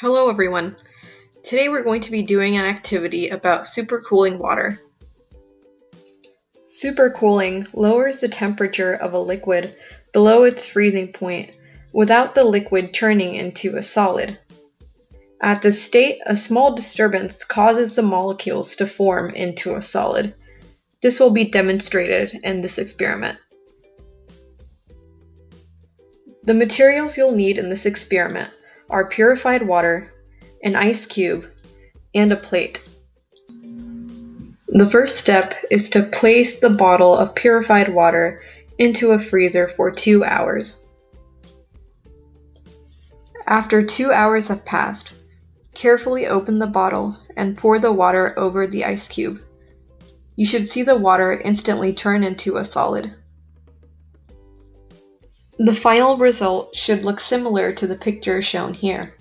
Hello everyone. Today we're going to be doing an activity about supercooling water. Supercooling lowers the temperature of a liquid below its freezing point without the liquid turning into a solid. At this state, a small disturbance causes the molecules to form into a solid. This will be demonstrated in this experiment. The materials you'll need in this experiment are purified water, an ice cube, and a plate. The first step is to place the bottle of purified water into a freezer for 2 hours. After 2 hours have passed, carefully open the bottle and pour the water over the ice cube. You should see the water instantly turn into a solid. The final result should look similar to the picture shown here.